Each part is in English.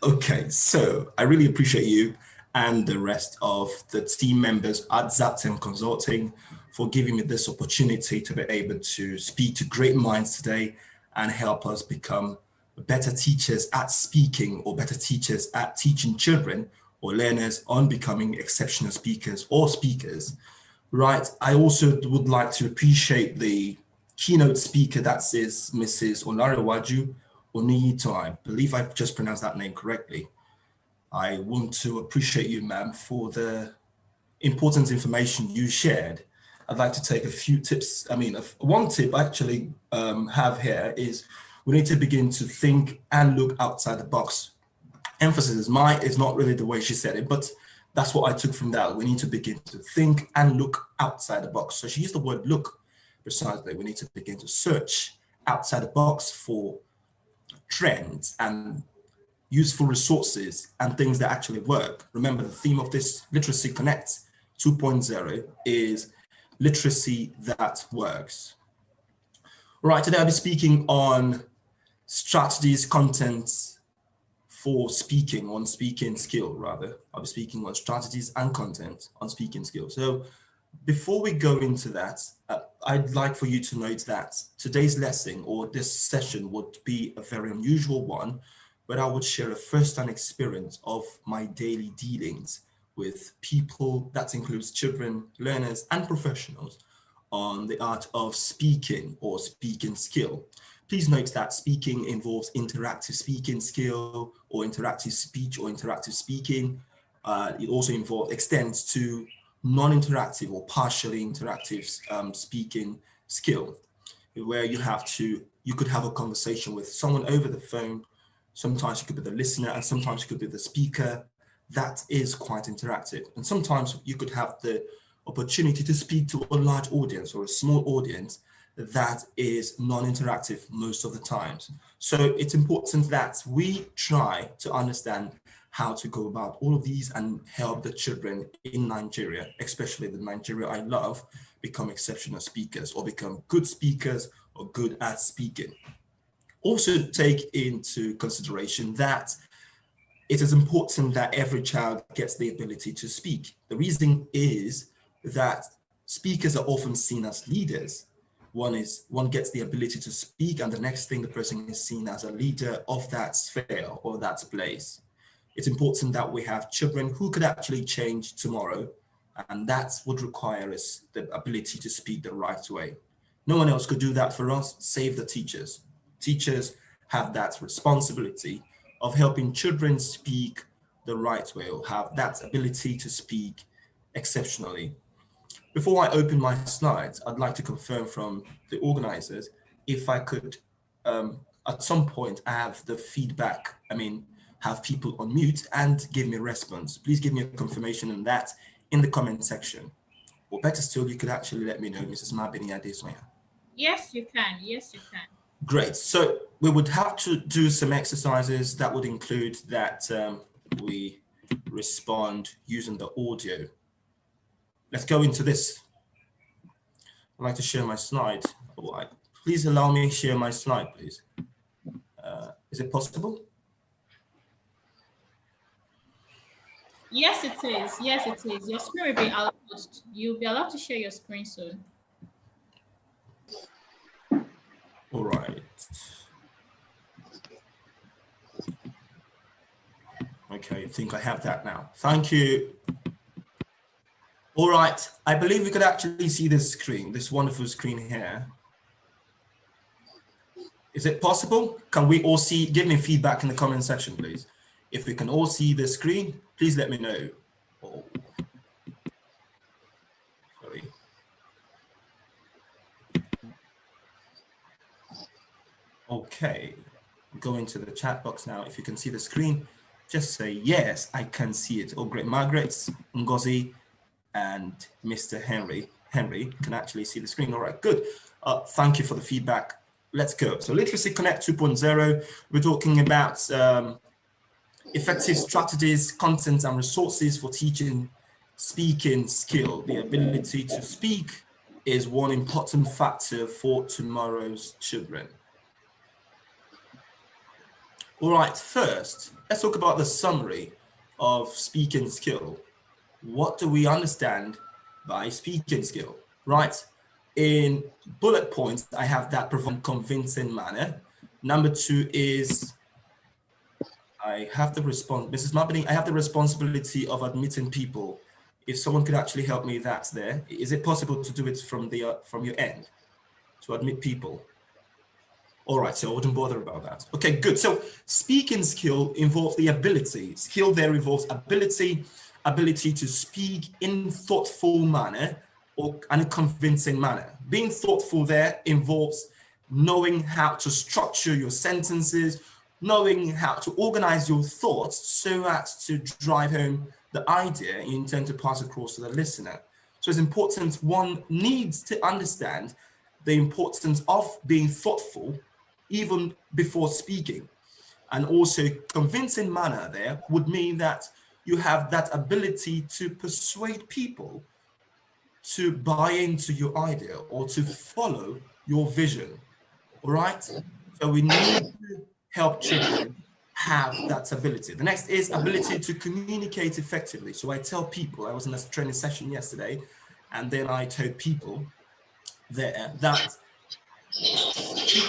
Okay, so I really appreciate you and the rest of the team members at Zapten Consulting for giving me this opportunity to be able to speak to great minds today and help us become better teachers at speaking or better teachers at teaching children or learners on becoming exceptional speakers or speakers. Right. I also would like to appreciate the keynote speaker, that is Mrs. Olarewaju Oniyito. I believe I've just pronounced that name correctly. I want to appreciate you, ma'am, for the important information you shared. I'd like to take a few tips. One tip I actually have here is we need to begin to think and look outside the box. Emphasis is not really the way she said it, but that's what I took from that. We need to begin to think and look outside the box. So she used the word look precisely. We need to begin to search outside the box for trends and useful resources and things that actually work. Remember, the theme of this Literacy Connect 2.0 is literacy that works. All right, today I'll be speaking on strategies, content, for speaking on speaking skill, rather. I'll be speaking on strategies and content on speaking skill. So before we go into that, I'd like for you to note that today's lesson or this session would be a very unusual one, but I would share a first-hand experience of my daily dealings with people, that includes children, learners, and professionals on the art of speaking or speaking skill. Please note that speaking involves interactive speaking skill or interactive speech or interactive speaking. It also extends to non-interactive or partially interactive speaking skill, where you could have a conversation with someone over the phone. Sometimes you could be the listener and sometimes you could be the speaker. That is quite interactive. And sometimes you could have the opportunity to speak to a large audience or a small audience that is non-interactive most of the times. So it's important that we try to understand how to go about all of these and help the children in Nigeria, especially the Nigeria I love, become exceptional speakers or become good speakers or good at speaking. Also take into consideration that it is important that every child gets the ability to speak. The reason is that speakers are often seen as leaders. One gets the ability to speak, and the next thing the person is seen as a leader of that sphere or that place. It's important that we have children who could actually change tomorrow, and that would require us the ability to speak the right way. No one else could do that for us, save the teachers. Teachers have that responsibility of helping children speak the right way or have that ability to speak exceptionally. Before I open my slides, I'd like to confirm from the organizers if I could, at some point, have the feedback, have people on mute and give me a response. Please give me a confirmation on that in the comment section. Or better still, you could actually let me know, Mrs. Mabini-Adesanya. Yes, you can. Yes, you can. Great. So we would have to do some exercises that would include that we respond using the audio. Let's go into this. I'd like to share my slide. Please allow me to share my slide, please. Is it possible? Yes, it is. Yes, it is. Your screen will be allowed. You'll be allowed to share your screen soon. All right. Okay, I think I have that now. Thank you. All right, I believe we could actually see this screen, this wonderful screen here. Is it possible? Can we all see? Give me feedback in the comment section, please. If we can all see the screen, please let me know. Oh. Sorry. Okay, go into the chat box now. If you can see the screen, just say, yes, I can see it. Oh, great. Margaret, Ngozi, and Mr. Henry can actually see the screen. All right, good. Thank you for the feedback. Let's go. So Literacy Connect 2.0, we're talking about effective strategies, content, and resources for teaching speaking skill. The ability to speak is one important factor for tomorrow's children. All right, first, let's talk about the summary of speaking skill. What do we understand by speaking skill, right? In bullet points, I have that provide convincing manner. Number 2 is I have the Mrs. Mabini, I have the responsibility of admitting people. If someone could actually help me, that's there. Is it possible to do it from your end to admit people? All right, so I wouldn't bother about that. Okay, good. So speaking skill involves the ability. Skill there involves ability to speak in thoughtful manner or in a convincing manner. Being thoughtful there involves knowing how to structure your sentences, knowing how to organize your thoughts so as to drive home the idea you intend to pass across to the listener. So it's important, one needs to understand the importance of being thoughtful even before speaking. And also convincing manner there would mean that you have that ability to persuade people to buy into your idea or to follow your vision. All right? So we need to help children have that ability. The next is ability to communicate effectively. So I tell people, I was in a training session yesterday, and then I told people there that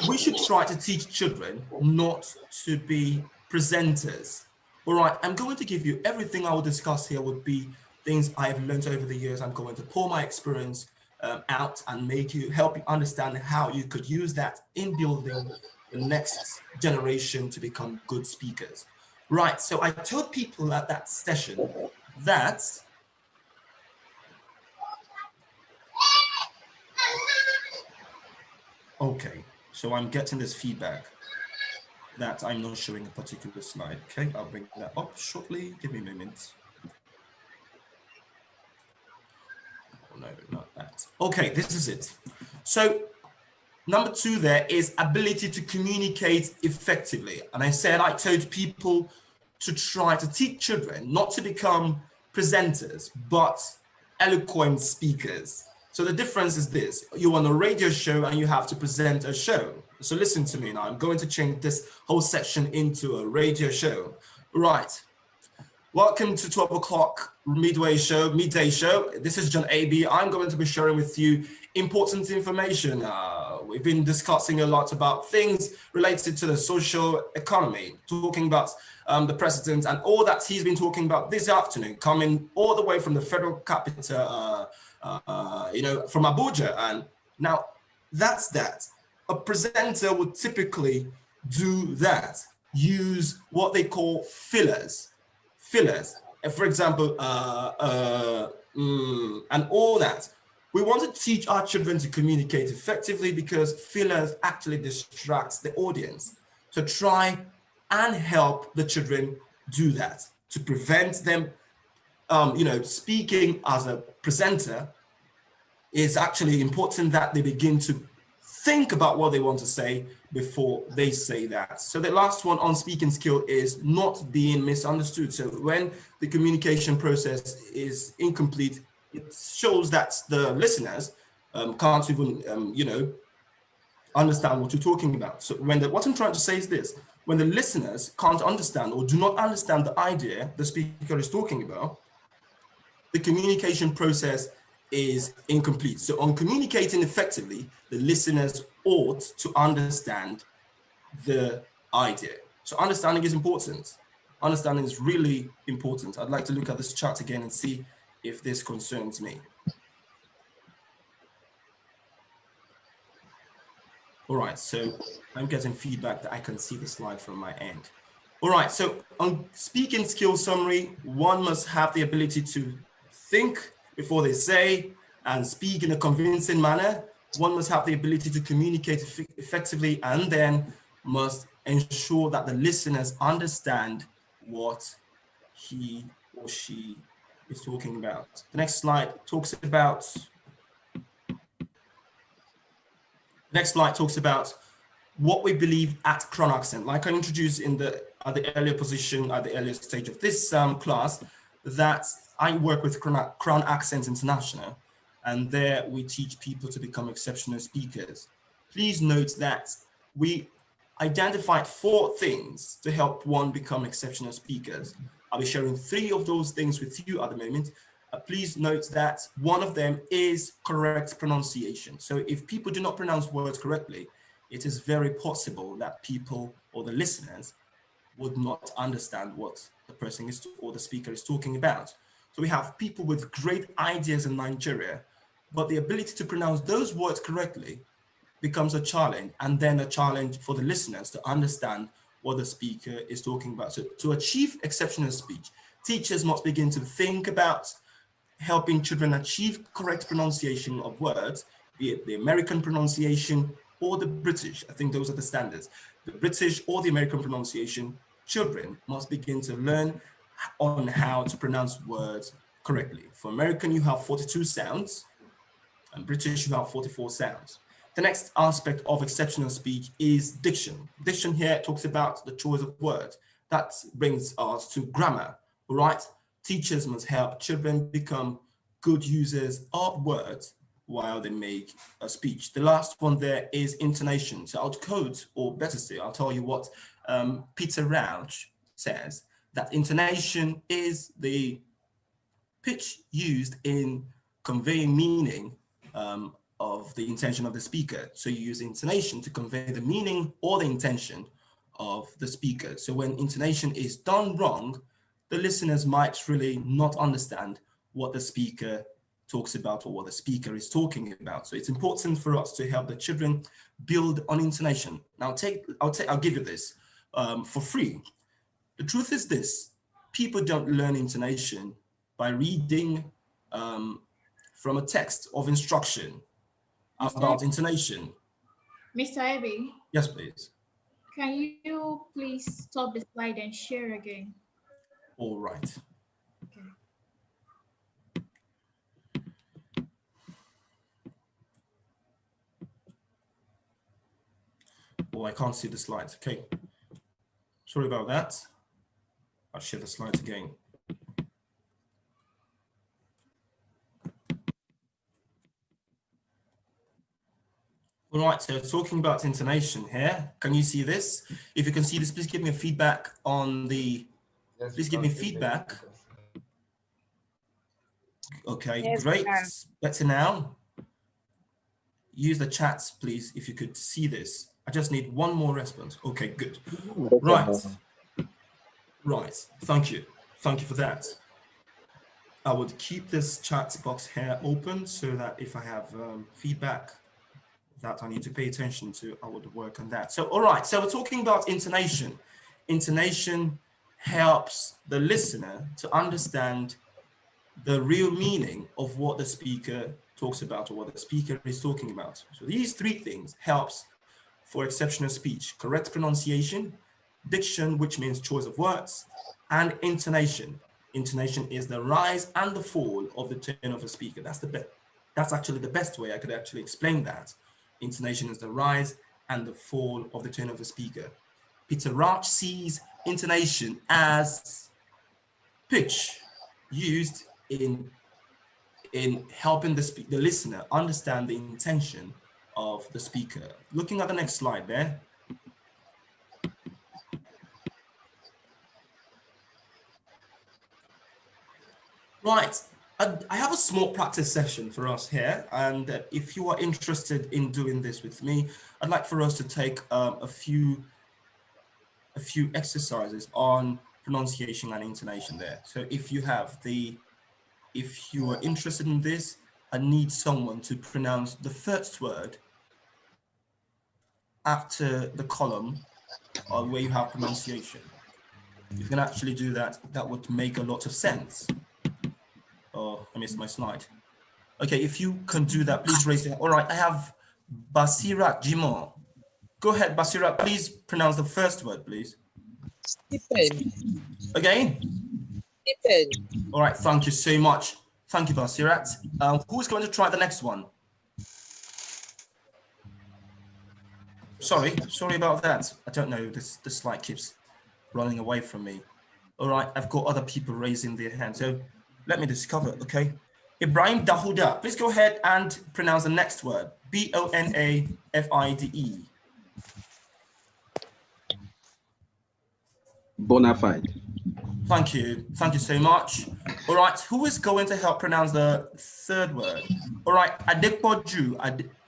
we should try to teach children not to be presenters. All right, I'm going to give you everything I will discuss here would be things I've learned over the years. I'm going to pour my experience out and help you understand how you could use that in building the next generation to become good speakers. Right, so I told people at that session that okay, so I'm getting this feedback that I'm not showing a particular slide. Okay, I'll bring that up shortly. Give me a moment. Oh, no, not that. Okay, this is it. So number 2 there is ability to communicate effectively. And I said I told people to try to teach children not to become presenters, but eloquent speakers. So the difference is this: you're on a radio show and you have to present a show. So listen to me now. I'm going to change this whole section into a radio show. Right. Welcome to 12 o'clock midday show. This is John AB. I'm going to be sharing with you important information. We've been discussing a lot about things related to the social economy, talking about the president and all that he's been talking about this afternoon, coming all the way from the federal capital, from Abuja. And now that's that. A presenter would typically do that, use what they call fillers. For example, and all that. We want to teach our children to communicate effectively because fillers actually distracts the audience. So try and help the children do that to prevent them, speaking as a presenter. It's actually important that they begin to think about what they want to say before they say that. So the last one on speaking skill is not being misunderstood. So when the communication process is incomplete, it shows that the listeners can't even, understand what you're talking about. So what I'm trying to say is this: when the listeners can't understand or do not understand the idea the speaker is talking about, the communication process is incomplete. So on communicating effectively, the listeners ought to understand the idea. So understanding is important. Understanding is really important. I'd like to look at this chart again and see if this concerns me. All right, so I'm getting feedback that I can see the slide from my end. All right, so on speaking skill summary, one must have the ability to think before they say and speak in a convincing manner. One must have the ability to communicate effectively, and then must ensure that the listeners understand what he or she is talking about. The next slide talks about what we believe at Crown Accent. Like I introduced at the earlier stage of this class, that I work with Crown Accent International, and there we teach people to become exceptional speakers. Please note that we identified 4 things to help one become exceptional speakers. I'll be sharing 3 of those things with you at the moment. Please note that one of them is correct pronunciation. So if people do not pronounce words correctly, it is very possible that people or the listeners would not understand what the person is or the speaker is talking about. So we have people with great ideas in Nigeria, but the ability to pronounce those words correctly becomes a challenge, and then a challenge for the listeners to understand what the speaker is talking about. So to achieve exceptional speech, teachers must begin to think about helping children achieve correct pronunciation of words, be it the American pronunciation or the British. I think those are the standards. The British or the American pronunciation, children must begin to learn on how to pronounce words correctly. For American, you have 42 sounds, and British, you have 44 sounds. The next aspect of exceptional speech is diction. Diction here talks about the choice of words. That brings us to grammar, right? Teachers must help children become good users of words while they make a speech. The last one there is intonation. So I'll quote, or better still, I'll tell you what Peter Rauch says, that intonation is the pitch used in conveying meaning of the intention of the speaker. So you use intonation to convey the meaning or the intention of the speaker. So when intonation is done wrong, the listeners might really not understand what the speaker talks about or what the speaker is talking about. So it's important for us to help the children build on intonation. Now I'll give you this for free. The truth is this: people don't learn intonation by reading from a text of instruction about intonation. Mr. Ivy, Yes, please. can you please stop the slide and share again? All right. Okay. Oh, I can't see the slides. Okay. Sorry about that. I'll share the slides again. All right, so talking about intonation here, can you see this? If you can see this, please give me a feedback on the, please give me feedback. Okay, yes, great, better now. Use the chats, please, if you could see this. I just need one more response. Okay, good. Right, right, thank you for that. I would keep this chat box here open so that if I have feedback that I need to pay attention to, I would work on that. So, all right, so we're talking about intonation. Intonation helps the listener to understand the real meaning of what the speaker talks about or what the speaker is talking about. So these 3 things helps for exceptional speech: correct pronunciation, diction, which means choice of words, and intonation. Intonation is the rise and the fall of the tone of a speaker. That's actually the best way I could actually explain that. Intonation is the rise and the fall of the tone of a speaker. Peter Rauch sees intonation as pitch used in helping the listener understand the intention of the speaker. Looking at the next slide there. Right, I have a small practice session for us here, and if you are interested in doing this with me, I'd like for us to take a few exercises on pronunciation and intonation there. So if you are interested in this, I need someone to pronounce the first word after the column where you have pronunciation. If you can actually do that, that would make a lot of sense. Oh, I missed my slide. Okay, if you can do that, please raise your hand. All right, I have Basirat Jimon. Go ahead, Basirat, please pronounce the first word, please. Stipend. Again? Stipend. All right, thank you so much. Thank you, Basirat. Who's going to try the next one? Sorry about that. I don't know, this slide keeps running away from me. All right, I've got other people raising their hand, so let me discover, okay? Ibrahim Dahuda, please go ahead and pronounce the next word. Bonafide. Bona fide. Thank you so much. All right, who is going to help pronounce the third word? All right, Adepoju,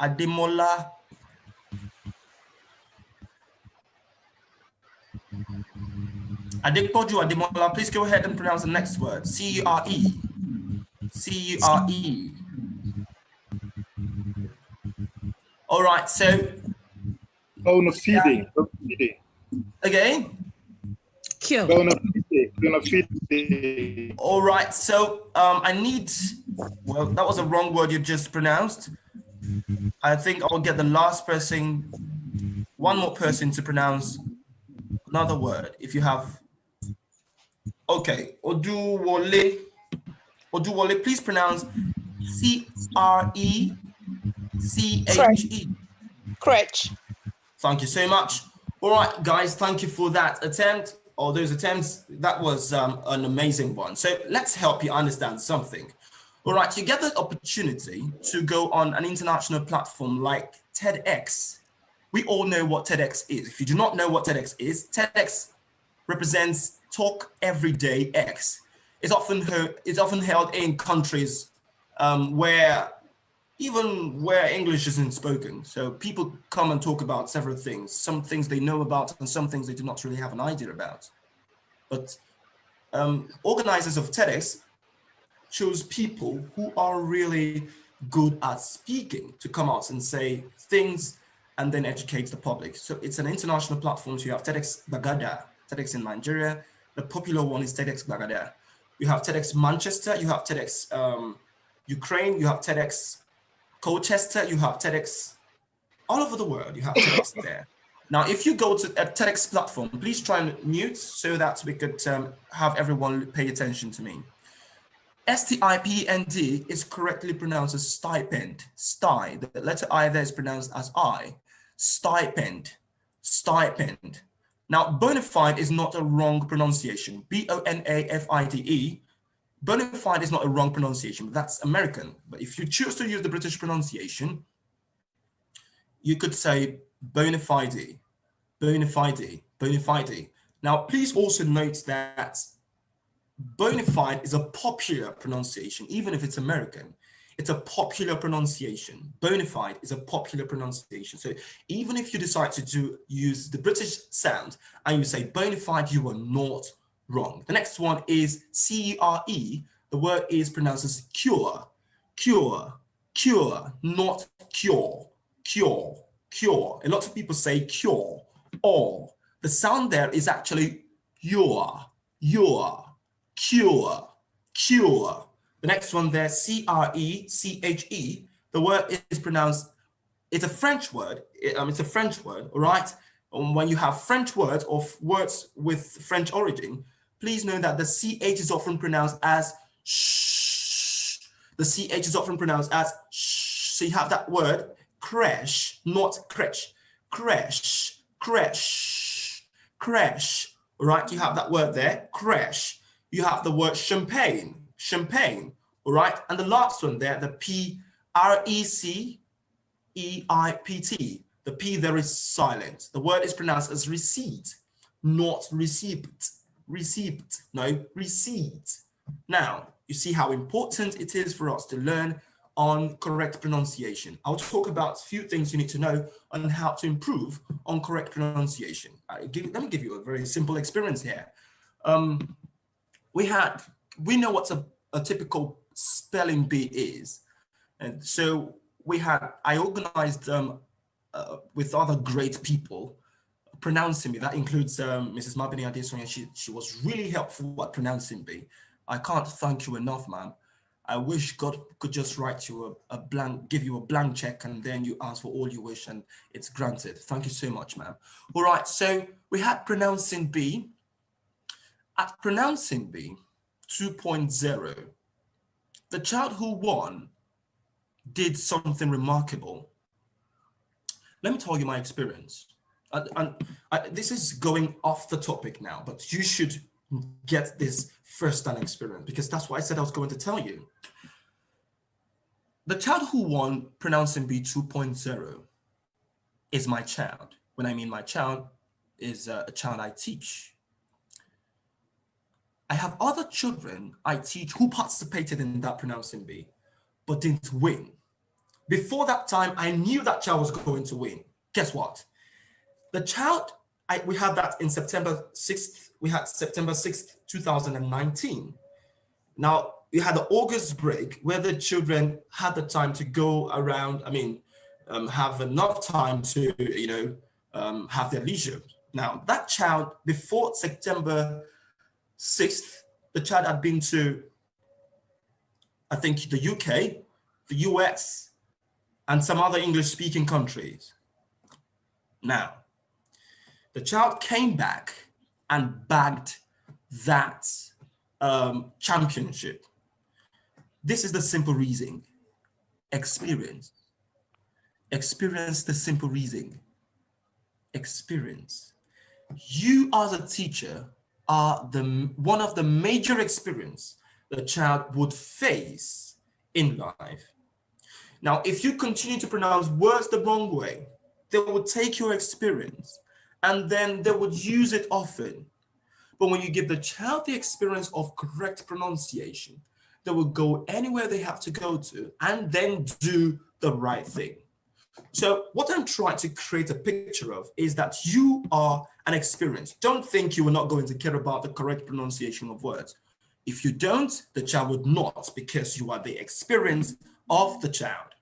Ademola. Adepoju, Ademola, please go ahead and pronounce the next word. C-U-R-E. C-U-R-E. All right, so. Bona fide. Again? Kill. Bona fide. All right, so I need, well, that was a wrong word you just pronounced. I think I'll get the last person, one more person to pronounce another word. If you have, okay, Oduwole, please pronounce C-R-E-C-H-E. Crutch. Thank you so much. All right, guys, thank you for that attempt, or those attempts. That was an amazing one. So let's help you understand something. All right, you get the opportunity to go on an international platform like Tedx. We all know what Tedx is. If you do not know what Tedx is, Tedx represents Talk Everyday X. It's often held in countries where English isn't spoken. So people come and talk about several things, some things they know about and some things they do not really have an idea about. But organizers of TEDx chose people who are really good at speaking to come out and say things and then educate the public. So it's an international platform. So you have TEDx Bagada, TEDx in Nigeria. The popular one is TEDx Bagada. You have TEDx Manchester, you have TEDx Ukraine, you have TEDx Colchester, you have TEDx all over the world, you have TEDx there. Now, if you go to a TEDx platform, please try and mute so that we could have everyone pay attention to me. S-T-I-P-E-N-D is correctly pronounced as stipend, sty. The letter I there is pronounced as I. Stipend, stipend. Now, bona fide is not a wrong pronunciation. B-O-N-A-F-I-D-E. Bona fide is not a wrong pronunciation, but that's American. But if you choose to use the British pronunciation, you could say bona fide, bona fide, bona fide. Now, please also note that bona fide is a popular pronunciation, even if it's American. It's a popular pronunciation. Bona fide is a popular pronunciation. So even if you decide to use the British sound and you say bona fide, you are not wrong. The next one is C-U-R-E. The word is pronounced as cure, cure, cure, not cure, cure, cure. A lot of people say cure, or the sound there is actually your, cure, cure. The next one there, C-R-E-C-H-E. The word is pronounced, it's a French word. It's a French word, all right? When you have French words or words with French origin, please know that the CH is often pronounced as shh. The CH is often pronounced as shh. So you have that word crash, not crash, crash, crash, crash. All right, you have that word there, crash. You have the word champagne, champagne. All right, and the last one there, the P-R-E-C-E-I-P-T. The P there is silent. The word is pronounced as receipt, not receipt. Receipt, no, receipt. Now, you see how important it is for us to learn on correct pronunciation. I'll talk about a few things you need to know on how to improve on correct pronunciation. Let me give you a very simple experience here. We know what a typical spelling bee is. And so I organized with other great people pronouncing bee. That includes Mrs. Mabini-Adesanya. She was really helpful at pronouncing bee. I can't thank you enough, ma'am. I wish God could just write you a blank, give you a blank check, and then you ask for all you wish and it's granted. Thank you so much, ma'am. All right, so we had pronouncing bee. At pronouncing bee 2.0, the child who won did something remarkable. Let me tell you my experience. This is going off the topic now, but you should get this first-hand experience because that's what I said I was going to tell you. The child who won pronouncing bee 2.0 is my child. When I mean my child, is a child I teach. I have other children I teach who participated in that pronouncing bee, but didn't win. Before that time, I knew that child was going to win. Guess what? The child, we had that in September 6th, we had September 6th, 2019. Now, we had the August break where the children had the time to go around, have enough time to, have their leisure. Now, that child, before September 6th, the child had been to, I think, the UK, the US, and some other English-speaking countries. Now, the child came back and bagged that championship. This is the simple reason. Experience. Experience the simple reason. Experience. You as a teacher are one of the major experience the child would face in life. Now, if you continue to pronounce words the wrong way, they would take your experience and then they would use it often. But when you give the child the experience of correct pronunciation, they will go anywhere they have to go to and then do the right thing. So what I'm trying to create a picture of is that you are an experience. Don't think you are not going to care about the correct pronunciation of words. If you don't, the child would not, because you are the experience of the child.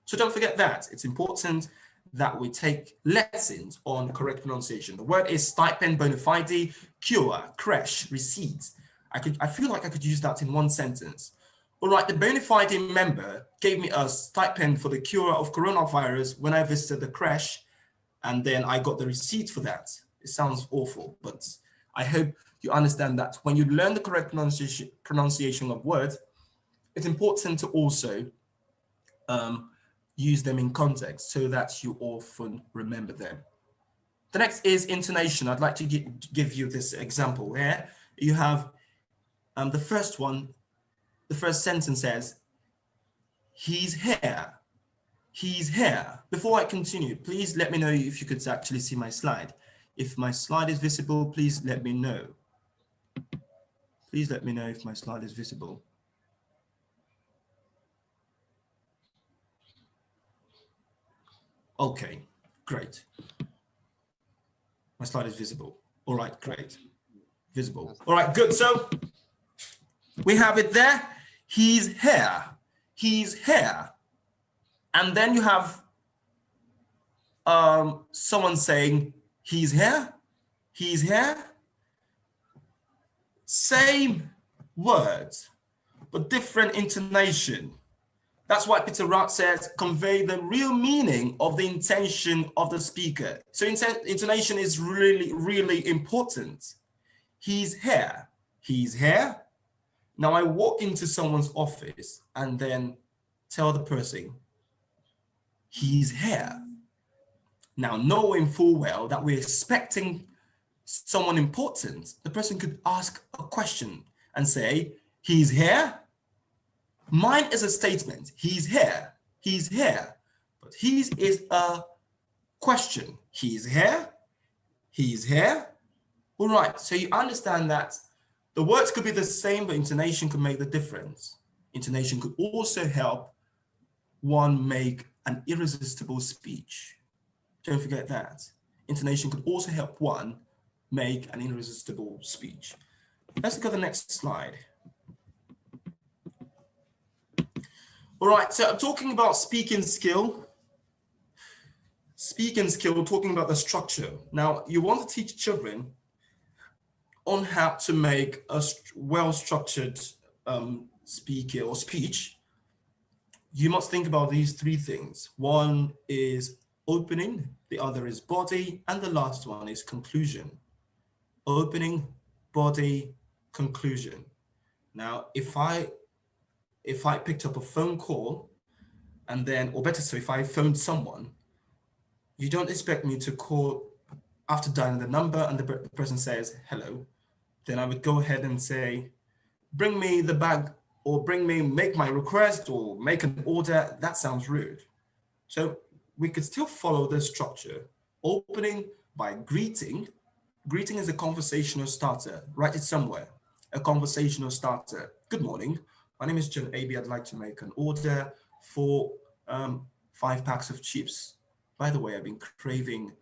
So don't forget that. It's important that we take lessons on correct pronunciation. The word is stipend, bona fide, cure, creche, receipts. I feel like I could use that in one sentence. All right, the bona fide member gave me a stipend for the cure of coronavirus when I visited the creche, and then I got the receipt for that. It sounds awful, but I hope you understand that when you learn the correct pronunciation of words, it's important to also use them in context so that you often remember them. The next is intonation. I'd like to give you this example here. You have the first one, the first sentence says, he's here, he's here. Before I continue, please let me know if you could actually see my slide. If my slide is visible, please let me know. Please let me know if my slide is visible. Okay, great. My slide is visible. All right, great. Visible. All right, good. So we have it there. He's here. He's here. And then you have someone saying, he's here. He's here. Same words, but different intonation. That's why Peter Wright says, convey the real meaning of the intention of the speaker. So intonation is really, really important. He's here. He's here. Now I walk into someone's office and then tell the person, he's here. Now, knowing full well that we're expecting someone important, the person could ask a question and say, he's here. Mine is a statement, he's here, he's here. But his is a question, he's here, he's here. All right, so you understand that the words could be the same, but intonation could make the difference. Intonation could also help one make an irresistible speech. Don't forget that. Intonation could also help one make an irresistible speech. Let's look at the next slide. All right, so I'm talking about speaking skill. Speaking skill, talking about the structure. Now, you want to teach children on how to make a well-structured speaker or speech. You must think about these three things. One is opening, the other is body, and the last one is conclusion. Opening, body, conclusion. Now, if I picked up a phone call and then, or better so, if I phoned someone, you don't expect me to call after dialing the number and the person says, hello, then I would go ahead and say, bring me the bag, or make my request, or make an order. That sounds rude. So we could still follow this structure. Opening by greeting. Greeting is a conversational starter. Write it somewhere. a conversational starter. Good morning. My name is John AB. I'd like to make an order for 5 packs of chips. By the way, I've been craving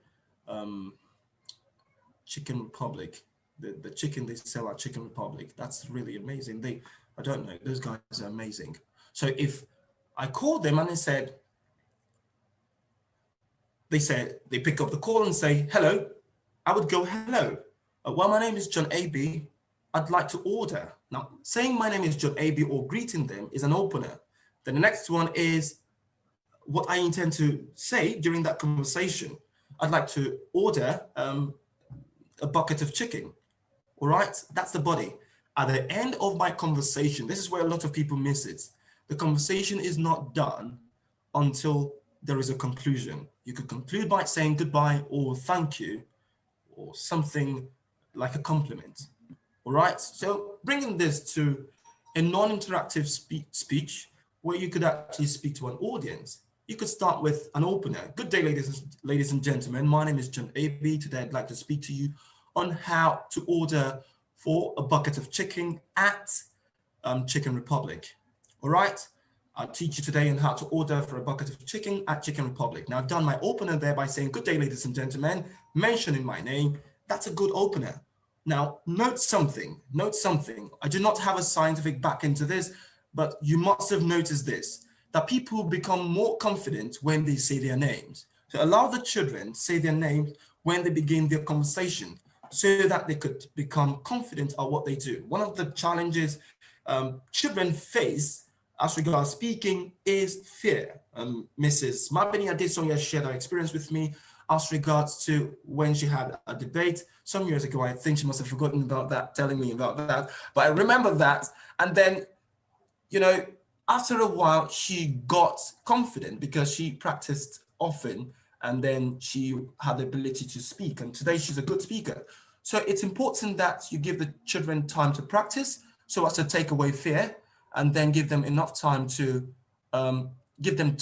Chicken Republic. The chicken they sell at Chicken Republic. That's really amazing. I don't know, those guys are amazing. So if I called them and they pick up the call and say, hello, I would go, hello. Well, my name is John AB. I'd like to order. Now, saying my name is John AB or greeting them is an opener. Then the next one is what I intend to say during that conversation. I'd like to order a bucket of chicken. All right, that's the body. At the end of my conversation, this is where a lot of people miss it. The conversation is not done until there is a conclusion. You could conclude by saying goodbye or thank you or something like a compliment. All right, so bringing this to a non-interactive speech where you could actually speak to an audience. You could start with an opener. Good day, ladies and gentlemen. My name is John AB. Today, I'd like to speak to you on how to order for a bucket of chicken at Chicken Republic. All right, I'll teach you today on how to order for a bucket of chicken at Chicken Republic. Now, I've done my opener there by saying, good day, ladies and gentlemen, mentioning my name. That's a good opener. Now, note something. I do not have a scientific back into this, but you must have noticed this, that people become more confident when they say their names. So allow the children say their names when they begin their conversation so that they could become confident at what they do. One of the challenges children face as regards speaking is fear. Mrs. Mabini-Adesanya shared her experience with me as regards to when she had a debate some years ago. I think she must have forgotten about that, telling me about that, but I remember that. And then, you know, after a while, she got confident because she practiced often, and then she had the ability to speak. And today she's a good speaker. So it's important that you give the children time to practice so as to take away fear, and then give them enough time to give them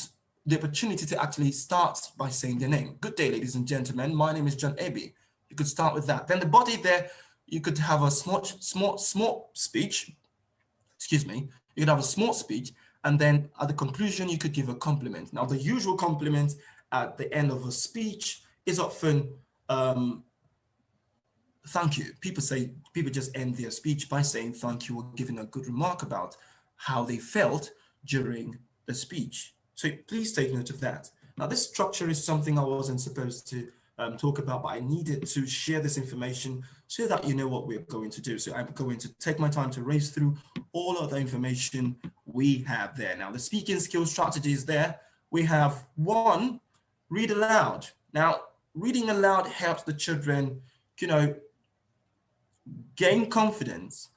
the opportunity to actually start by saying their name. Good day, ladies and gentlemen. My name is John Aby. You could start with that. Then the body there, you could have a small speech. Excuse me. You could have a small speech, and then at the conclusion, you could give a compliment. Now, the usual compliment at the end of a speech is often thank you. People just end their speech by saying thank you or giving a good remark about how they felt during the speech. So please take note of that. Now, this structure is something I wasn't supposed to talk about, but I needed to share this information so that you know what we're going to do. So I'm going to take my time to race through all of the information we have there. Now, the speaking skill strategies there, we have 1, read aloud. Now, reading aloud helps the children, you know, gain confidence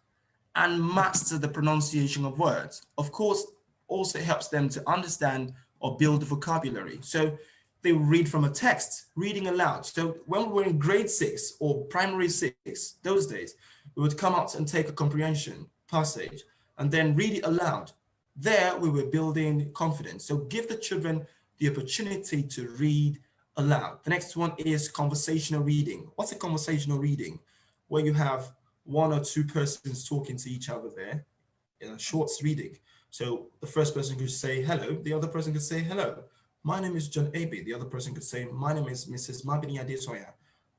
and master the pronunciation of words. Of course, also helps them to understand or build vocabulary. So they read from a text, reading aloud. So when we were in grade 6 or primary 6, those days, we would come out and take a comprehension passage and then read it aloud. There we were building confidence. So give the children the opportunity to read aloud. The next one is conversational reading. What's a conversational reading? Where you have 1 or 2 persons talking to each other there in a short reading. So the first person could say hello, the other person could say hello. My name is John Aby. The other person could say, my name is Mrs. Mabini-Adesanya.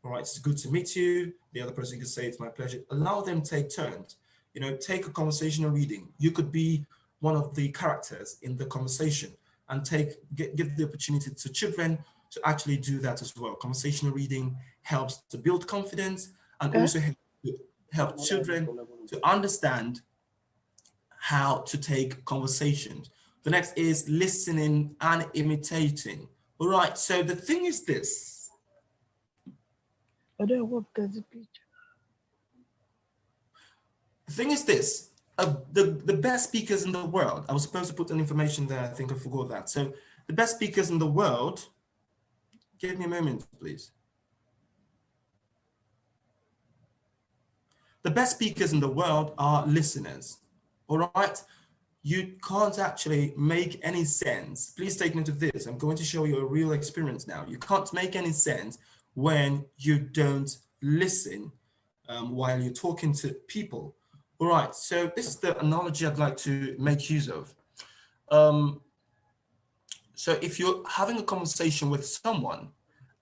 All right, it's good to meet you. The other person could say, it's my pleasure. Allow them to take turns. You know, take a conversational reading. You could be one of the characters in the conversation and give the opportunity to children to actually do that as well. Conversational reading helps to build confidence and also help children to understand how to take conversations. The next is listening and imitating. All right, so the thing is this. The thing is this, the best speakers in the world, I was supposed to put an information there, I think I forgot that. So the best speakers in the world, give me a moment, please. The best speakers in the world are listeners, all right? You can't actually make any sense. Please take note of this. I'm going to show you a real experience now. You can't make any sense when you don't listen while you're talking to people. All right, so this is the analogy I'd like to make use of. So if you're having a conversation with someone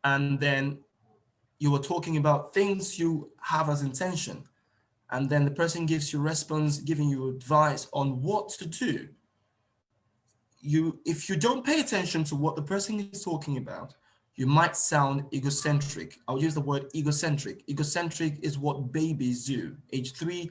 and then you were talking about things you have as intention, and then the person gives you response, giving you advice on what to do, if you don't pay attention to what the person is talking about, you might sound egocentric. I'll use the word egocentric. Egocentric is what babies do, age 3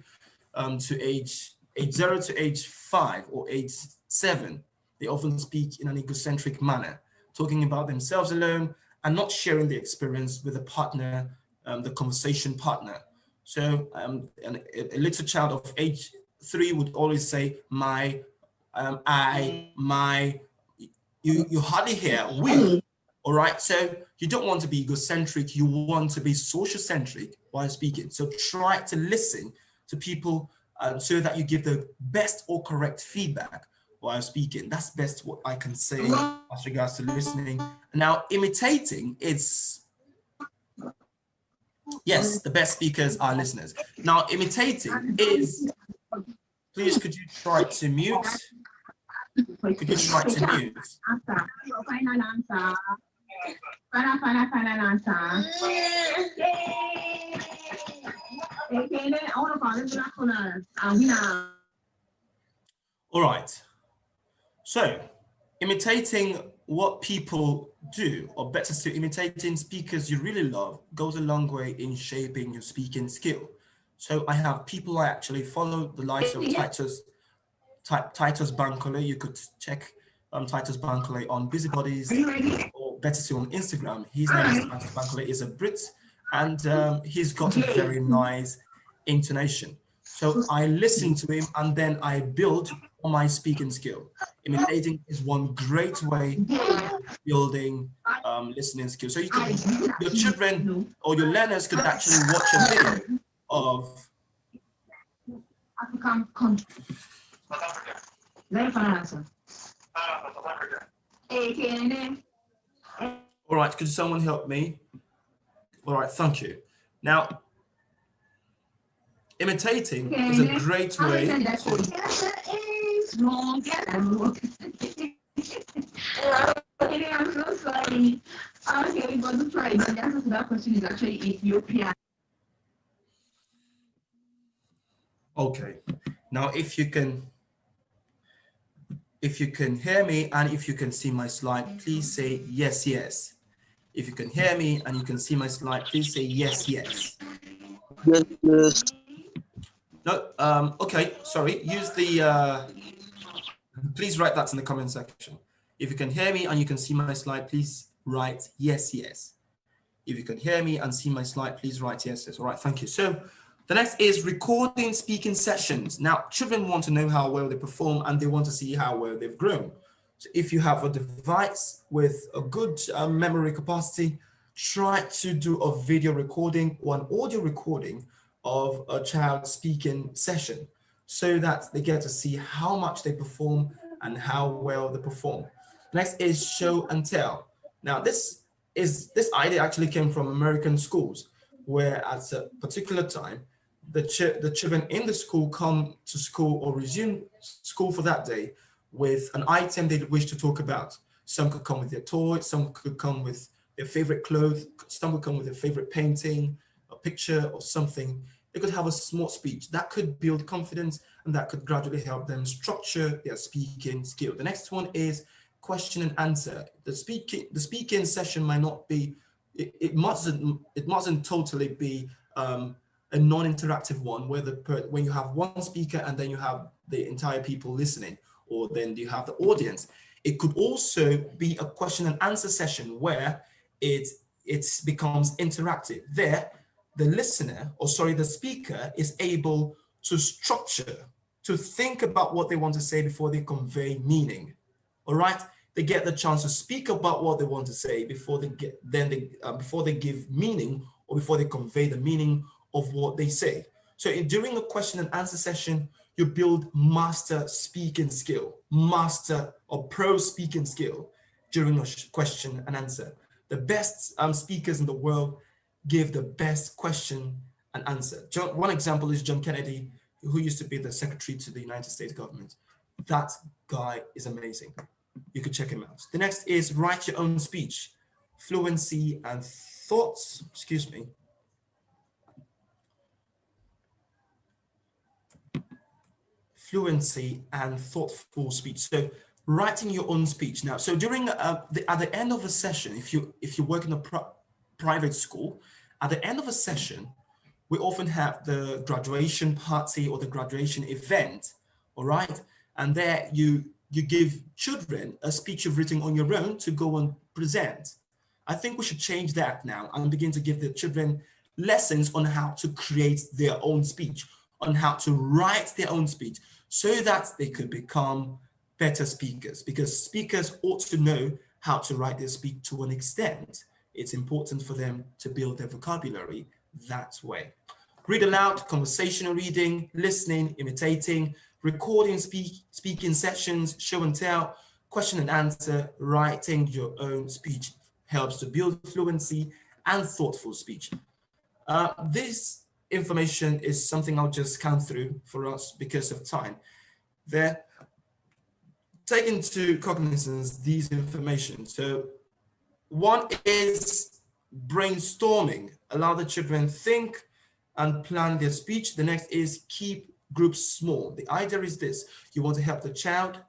to age 0 to age 5 or age 7. They often speak in an egocentric manner, talking about themselves alone and not sharing the experience with a partner, the conversation partner. So a little child of age 3 would always say, my, I, my. You hardly hear we. All right, so you don't want to be egocentric, you want to be social-centric while speaking. So try to listen to people so that you give the best or correct feedback while speaking. That's best what I can say as regards to listening. Now, imitating is, yes, the best speakers are listeners. Now, imitating is, please could you try to mute? Could you try to mute? All right. So, imitating what people do, or better still, imitating speakers you really love, goes a long way in shaping your speaking skill. So I have people I actually follow, the likes of Titus Bankole. You could check Titus Bankole on Busybodies, or better still on Instagram. His name is Titus Bankole, is a Brit, and he's got a very nice intonation. So I listen to him and then I build on my speaking skill. Imitating is one great way of building listening skills. So you could, your children or your learners could actually watch a video of all right, could someone help me? All right, thank you. Now, imitating is a great way to... I'm so sorry. Okay, we got to try, but the answer to that question is actually Ethiopia. Okay, now if you can hear me and if you can see my slide, please say yes, yes. If you can hear me and you can see my slide, please say yes, yes. Yes, yes. No, okay, sorry, use the, please write that in the comment section. If you can hear me and you can see my slide, please write yes, yes. If you can hear me and see my slide, please write yes, yes. All right, thank you. So the next is recording speaking sessions. Now, children want to know how well they perform and they want to see how well they've grown. So if you have a device with a good memory capacity, try to do a video recording or an audio recording of a child speaking session so that they get to see how much they perform and how well they perform. Next is show and tell. Now, this idea actually came from American schools, where at a particular time, the children in the school come to school or resume school for that day with an item they wish to talk about. Some could come with their toy, some could come with their favorite clothes, some would come with their favorite painting, a picture or something. They could have a small speech that could build confidence and that could gradually help them structure their speaking skill. The next one is question and answer. The speaking session might not be, it mustn't totally be a non-interactive one where when you have one speaker and then you have the entire people listening, or then you have the audience. It could also be a question and answer session where it becomes interactive. There, the listener, or sorry, the speaker is able to structure, to think about what they want to say before they convey meaning. All right, they get the chance to speak about what they want to say before they before they give meaning or before they convey the meaning of what they say. So during a question and answer session, you build master speaking skill, master or pro speaking skill during a question and answer. The best speakers in the world give the best question and answer. One example is John Kennedy. who used to be the secretary to the United States government. That guy is amazing. You could check him out. The next is write your own speech, fluency and thoughts, excuse me. Fluency and thoughtful speech. So writing your own speech. Now, so during at the end of a session, if you work in a private school, at the end of a session, we often have the graduation party or the graduation event, all right? And there you give children a speech you've written on your own to go and present. I think we should change that now and begin to give the children lessons on how to create their own speech, on how to write their own speech, so that they could become better speakers, because speakers ought to know how to write their speech to an extent. It's important for them to build their vocabulary that way. Read aloud, conversational reading, listening, imitating, recording speaking sessions, show and tell, question and answer, writing your own speech helps to build fluency and thoughtful speech. This information is something I'll just scan through for us because of time. They're taking into cognizance these information. So one is brainstorming, allow the children think and plan their speech. The next is keep groups small. The idea is this: you want to help the child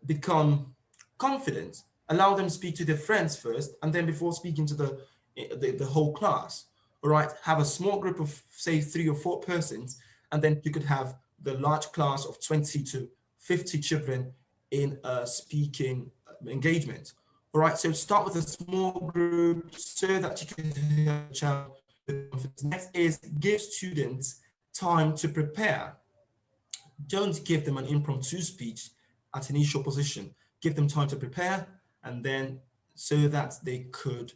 become confident, allow them speak to their friends first, and then before speaking to the whole class. All right, have a small group of say 3 or 4 persons, and then you could have the large class of 20 to 50 children in a speaking engagement. All right, so start with a small group so that you can help the child. Next is give students time to prepare. Don't give them an impromptu speech at initial position. Give them time to prepare, and then so that they could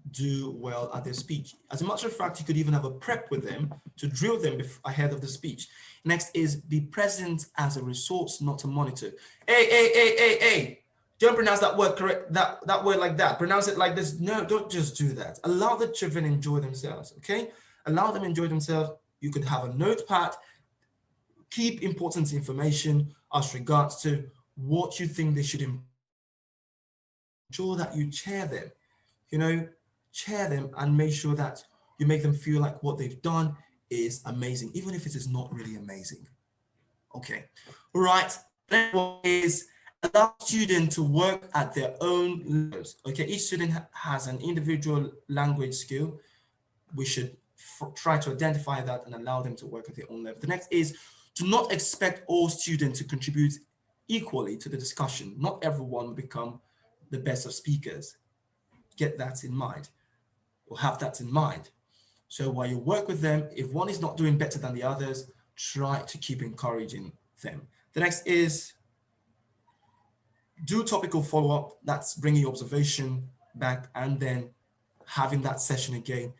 do well at their speech. As a matter of fact, you could even have a prep with them to drill them ahead of the speech. Next is be present as a resource, not a monitor. Hey, don't pronounce that word correct, that word like that. Pronounce it like this. No, don't just do that. Allow the children enjoy themselves, okay? Allow them enjoy themselves. You could have a notepad, keep important information as regards to what you think they should ensure that you chair them, chair them and make sure that you make them feel like what they've done is amazing, even if it is not really amazing. Okay, all right. Next one is allow students to work at their own levels. Okay, each student has an individual language skill. We should try to identify that and allow them to work at their own level. The next is do not expect all students to contribute equally to the discussion. Not everyone will become the best of speakers. Get that in mind, or have that in mind. So while you work with them, if one is not doing better than the others, try to keep encouraging them. The next is do topical follow-up. That's bringing your observation back and then having that session again,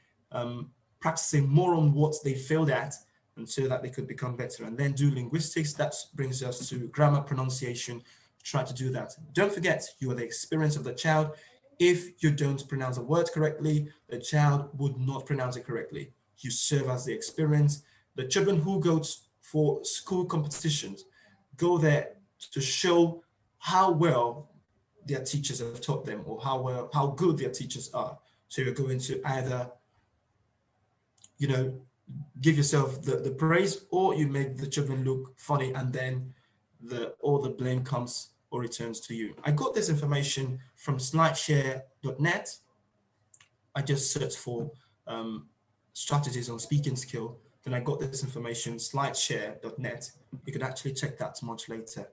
practicing more on what they failed at, and so that they could become better. And then do linguistics. That brings us to grammar, pronunciation. Try to do that. Don't forget, you are the experience of the child. If you don't pronounce a word correctly, the child would not pronounce it correctly. You serve as the experience. The children who go for school competitions go there to show how well their teachers have taught them, or how good their teachers are. So you're going to either, give yourself the praise, or you make the children look funny, and then all the blame comes or returns to you. I got this information from slideshare.net. I just searched for strategies on speaking skill. Then I got this information, slideshare.net. You can actually check that much later.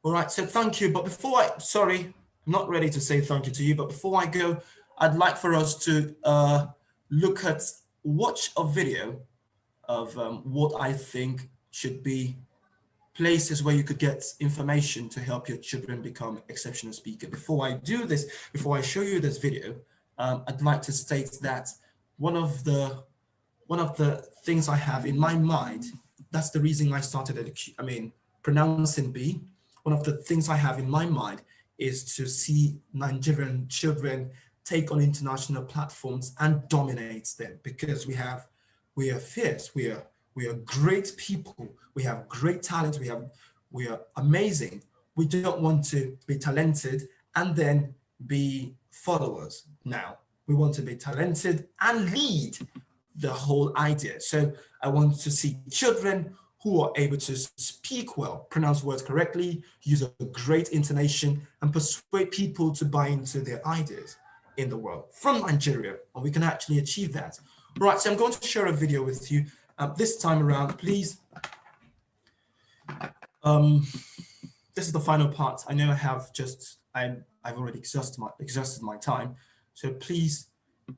All right, so thank you. But before I'm not ready to say thank you to you, but before I go, I'd like for us to watch a video of what I think should be places where you could get information to help your children become exceptional speakers. Before I do this, before I show you this video, I'd like to state that one of the things I have in my mind, that's the reason I started pronouncing B. One of the things I have in my mind is to see Nigerian children take on international platforms and dominate them, because we are fierce, we We are great people. We have great talent. We are amazing. We don't want to be talented and then be followers now. We want to be talented and lead the whole idea. So I want to see children who are able to speak well, pronounce words correctly, use a great intonation, and persuade people to buy into their ideas in the world from Nigeria. And we can actually achieve that. Right, so I'm going to share a video with you. This time around, please. This is the final part. I know I have I've already exhausted my time. So please,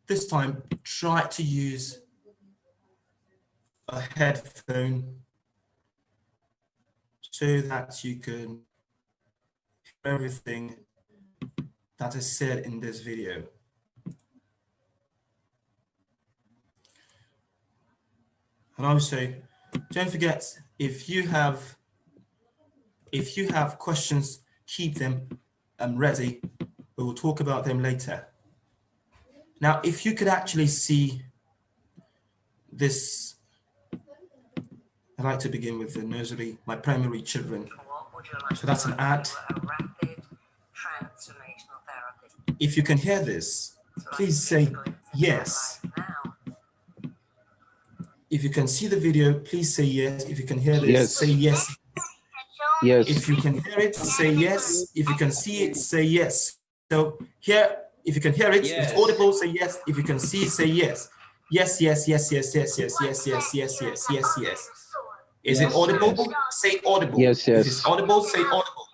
this time, try to use a headphone so that you can hear everything that is said in this video. And also, don't forget, if you have questions, keep them ready. We will talk about them later. Now, if you could actually see this, I'd like to begin with the nursery, my primary children. So that's an ad. If you can hear this, please say yes. If you can see the video, please say yes. If you can hear this, Yes. say yes. Yes. If you can hear it, say yes. If you can see it, say yes. So here, if you can hear it, if it's audible, say yes. If you can see, say yes. Yes, yes, yes, yes, yes, yes, yes, yes, yes, yes, yes, yes. Is it audible? Say audible. Yes, yes. If it's audible, say audible.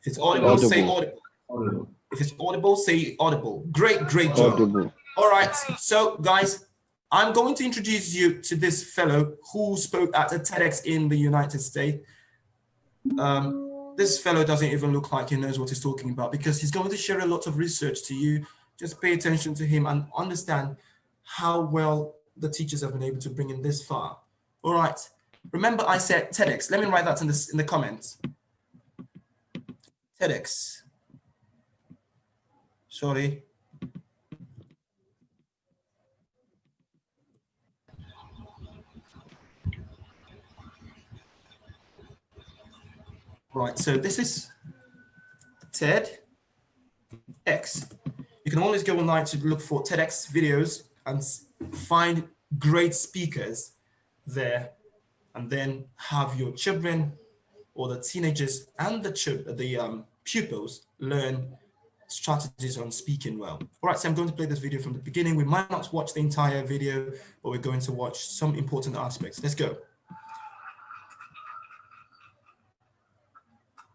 If it's audible, say audible. If it's audible, say audible. Great, great job. Audible. All right, so guys, I'm going to introduce you to this fellow who spoke at a Tedx in the United States. This fellow doesn't even look like he knows what he's talking about because he's going to share a lot of research to you. Just pay attention to him and understand how well the teachers have been able to bring him this far. All right, remember I said Tedx. Let me write that in the comments. Tedx. Sorry. Right, so this is TEDx. You can always go online to look for TEDx videos and find great speakers there, and then have your children or the teenagers and the pupils learn strategies on speaking well. All right, so I'm going to play this video from the beginning. We might not watch the entire video, but we're going to watch some important aspects. Let's go.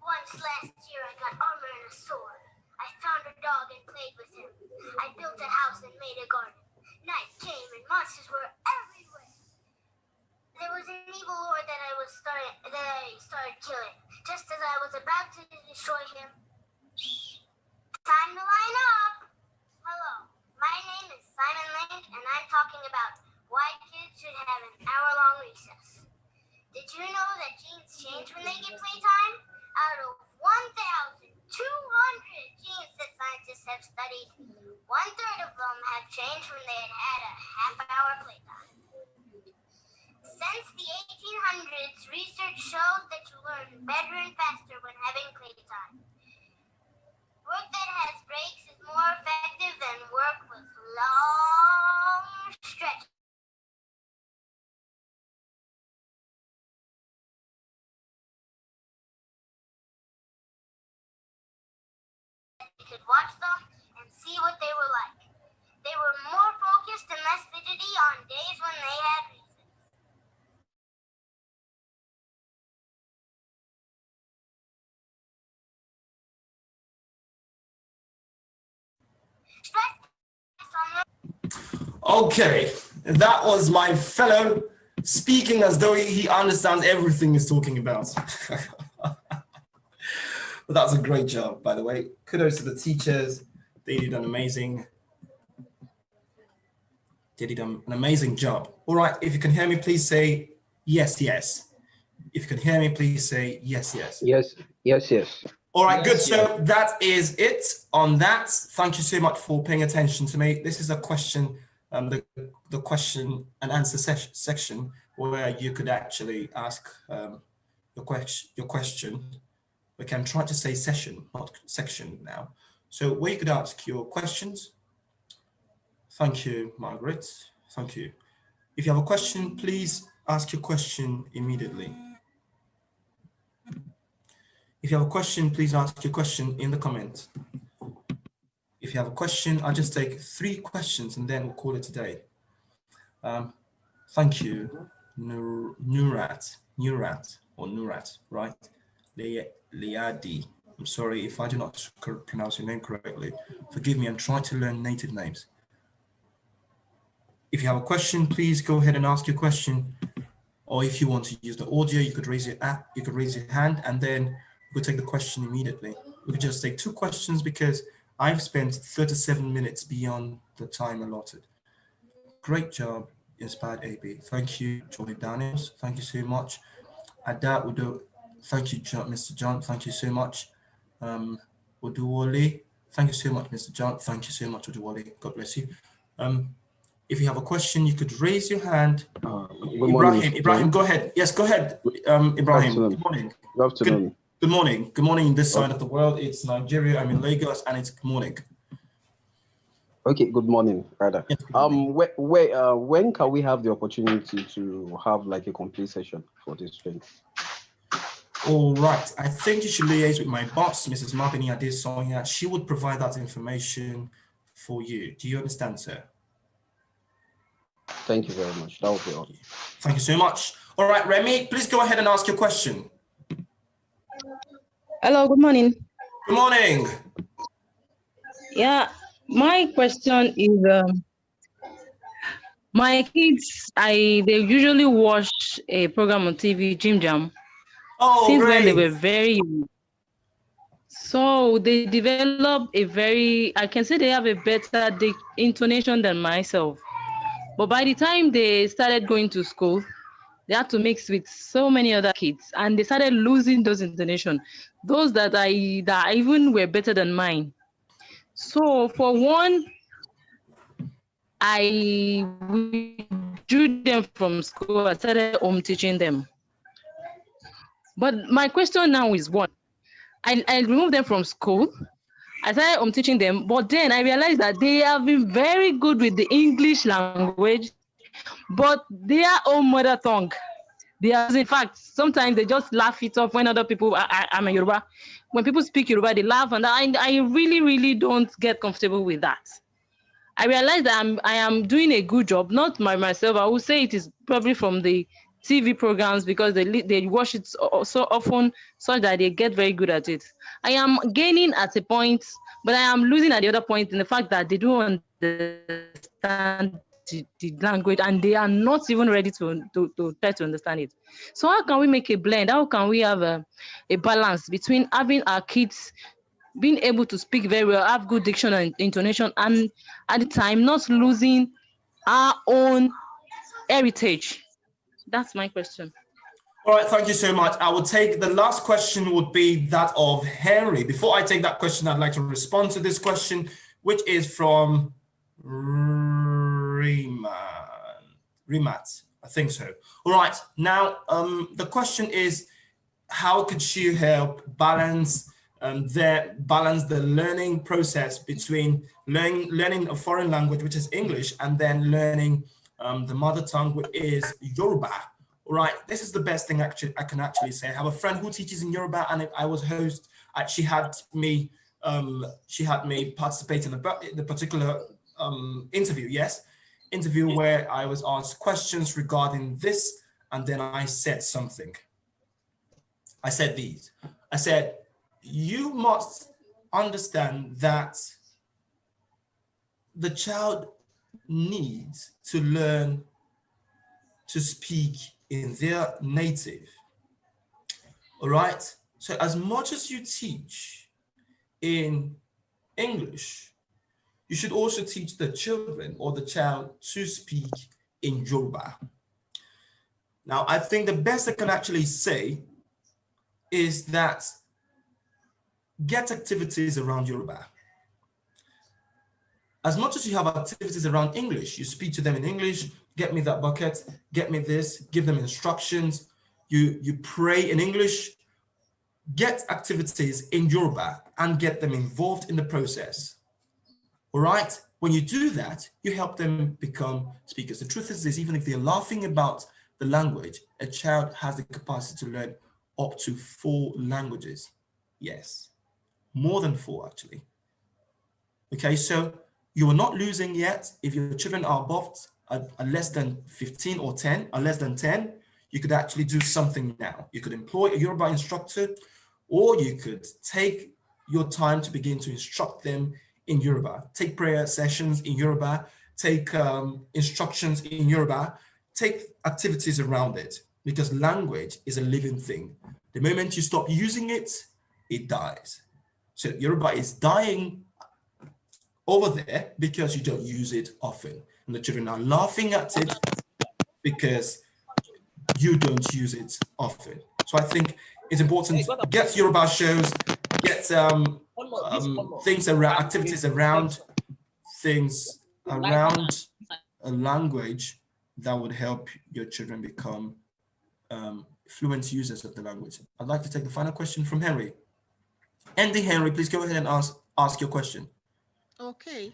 Once last year, I got armor and a sword. I found a dog and played with him. I built a house and made a garden. Night came and monsters were everywhere. There was an evil lord that I started killing. Just as I was about to destroy him, time to line up. Hello, my name is Simon Link, and I'm talking about why kids should have an hour-long recess. Did you know that genes change when they get playtime? Out of 1,200 genes that scientists have studied, 1/3 of them have changed when they had a half-hour playtime. Since the 1800s, research shows that you learn better and faster when having playtime. Work that has breaks is more effective than work with long stretches. You could watch them and see what they were like. They were more focused and less fidgety on days when they had recess. Okay, that was my fellow speaking as though he understands everything he's talking about. But that's a great job, by the way. Kudos to the teachers. They did an amazing job. All right, if you can hear me, please say yes, yes. If you can hear me, please say yes, yes. Yes, yes, yes. All right, good. So that is it on that. Thank you so much for paying attention to me. This is a question, the question and answer section where you could actually ask your question. We can try to say session, not section now. So where you could ask your questions. Thank you, Margaret. Thank you. If you have a question, please ask your question immediately. If you have a question, please ask your question in the comment. If you have a question, I'll just take 3 questions and then we'll call it a day. Thank you, Nurat, right? Liadi. I'm sorry if I do not pronounce your name correctly. Forgive me, I'm trying to learn native names. If you have a question, please go ahead and ask your question. Or if you want to use the audio, you could raise your hand and then we'll take the question immediately. We could just take 2 questions because I've spent 37 minutes beyond the time allotted. Great job, Inspired AB. Thank you, Johnny Daniels. Thank you so much. Ada Udo. Thank you, Mr. John. Thank you so much. Uduwole. Thank you so much, Mr. John. Thank you so much, Uduwole. God bless you. If you have a question, you could raise your hand. Ibrahim, go ahead. Yes, go ahead, Ibrahim. Good morning. Good afternoon. Good morning. Good morning this side of the world. It's Nigeria. I'm in Lagos, and it's good morning. Okay, good morning, rather. Yes, good morning. When can we have the opportunity to have like a complete session for this thing? All right. I think you should liaise with my boss, Mrs. Mabini-Adesanya. She would provide that information for you. Do you understand, sir? Thank you very much. That will be all. Thank you so much. All right, Remy, please go ahead and ask your question. Hello, good morning. Good morning. Yeah, my question is, my kids, they usually watch a program on TV, Jim Jam, since when they were very young. So they develop I can say they have a better intonation than myself. But by the time they started going to school, they had to mix with so many other kids and they started losing those intonation, those that even were better than mine. So for one, I withdrew them from school. I started home teaching them. But my question now is one, I removed them from school. I started home teaching them, but then I realized that they have been very good with the English language, but their own mother tongue. In fact, sometimes they just laugh it off when other people, I'm a Yoruba. When people speak Yoruba, they laugh, and I really, really don't get comfortable with that. I realized that I am doing a good job, not myself. I would say it is probably from the TV programs because they watch it so often such that they get very good at it. I am gaining at a point, but I am losing at the other point in the fact that they don't understand the language and they are not even ready to try to understand it. So how can we make a blend? How can we have a balance between having our kids being able to speak very well, have good diction and intonation, and at the time not losing our own heritage? That's my question. All right, thank you so much. I will take the last question would be that of Henry. Before I take that question, I'd like to respond to this question, which is from Rimat, I think so. All right, now the question is, how could she help balance the learning process between learning a foreign language, which is English, and then learning the mother tongue, which is Yoruba. All right, this is the best thing I can actually say. I have a friend who teaches in Yoruba, and I was host. She had me participate in the particular interview where I was asked questions regarding this, and then I said something. I said these. I said, you must understand that the child needs to learn to speak in their native. All right. So as much as you teach in English, you should also teach the children or the child to speak in Yoruba. Now, I think the best I can actually say is that get activities around Yoruba. As much as you have activities around English, you speak to them in English, get me that bucket, get me this, give them instructions. You pray in English, get activities in Yoruba and get them involved in the process. All right, when you do that, you help them become speakers. The truth is this, even if they're laughing about the language, a child has the capacity to learn up to 4 languages. Yes, more than 4 actually. Okay, so you are not losing yet. If your children are above are less than 15 or 10, or less than 10, you could actually do something now. You could employ a Yoruba instructor, or you could take your time to begin to instruct them in Yoruba. Take prayer sessions in Yoruba, take instructions in Yoruba, take activities around it, because language is a living thing. The moment you stop using it, it dies. So Yoruba is dying over there because you don't use it often. And the children are laughing at it because you don't use it often. So I think it's important to get Yoruba shows, get things around, activities around things around a language that would help your children become fluent users of the language. I'd like to take the final question from Henry. Andy Henry, please go ahead and ask your question. Okay,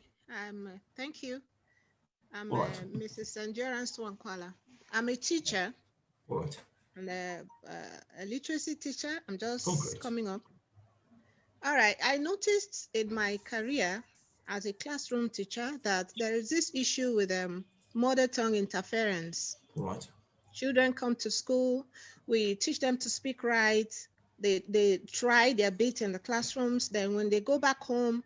thank you. I'm Right. Mrs. Endurance Wankwala. I'm a teacher. All right. And a literacy teacher. I'm just great. coming up. All right, I noticed in my career as a classroom teacher that there is this issue with mother tongue interference. All right. Children come to school, we teach them to speak right. They try their bit in the classrooms. Then when they go back home,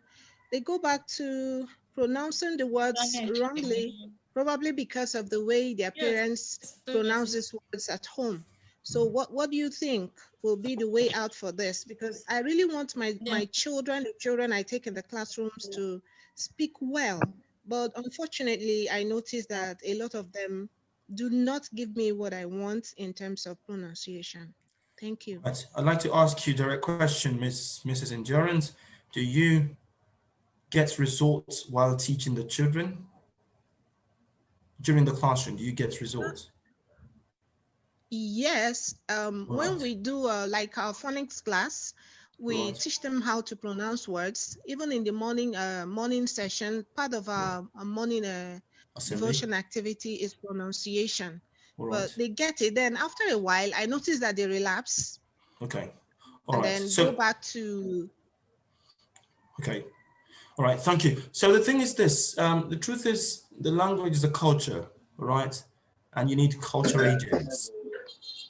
they go back to pronouncing the words wrongly, probably because of the way their parents pronounce these words at home. So what do you think will be the way out for this? Because I really want my children, the children I take in the classrooms, to speak well. But unfortunately, I noticed that a lot of them do not give me what I want in terms of pronunciation. Thank you. Right. I'd like to ask you a direct question, Mrs. Endurance. Do you get results while teaching the children? During the classroom, do you get results? Yes, when we do like our phonics class, we teach them how to pronounce words. Even in the morning session, part of our morning devotion activity is pronunciation. But they get it. Then after a while, I notice that they relapse. Okay. And then go back to. Okay. All right. Thank you. So the thing is this, the truth is the language is a culture, right? And you need culture agents.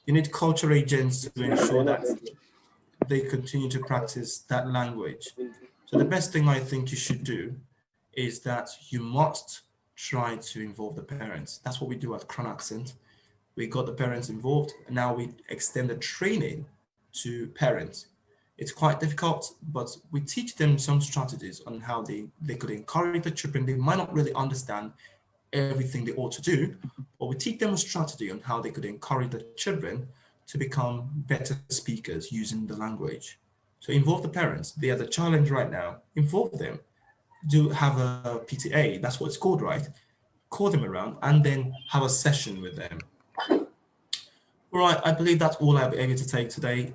You need culture agents to ensure that they continue to practice that language. So the best thing I think you should do is that you must try to involve the parents. That's what we do at Crown Accent. We got the parents involved, and now we extend the training to parents. It's quite difficult, but we teach them some strategies on how they could encourage the children. They might not really understand everything they ought to do, but we teach them a strategy on how they could encourage the children to become better speakers using the language. So involve the parents. They are the challenge right now. Involve them. Do have a PTA, that's what it's called, right? Call them around and then have a session with them. All right, I believe that's all I'll be able to take today.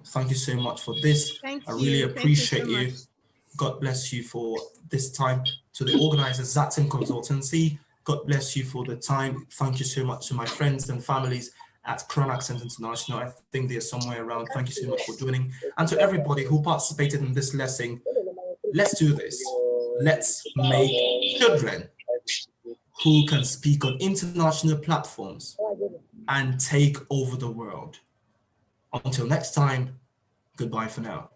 Thank you so much for this. Thank I really you. appreciate Thank you. you. God bless you for this time. To the organizers, Zatin Consultancy, God bless you for the time. Thank you so much to my friends and families at Crown Accent International. I think they're somewhere around. Thank you so much for joining. And to everybody who participated in this lesson, let's do this. Let's make children who can speak on international platforms and take over the world. Until next time, goodbye for now.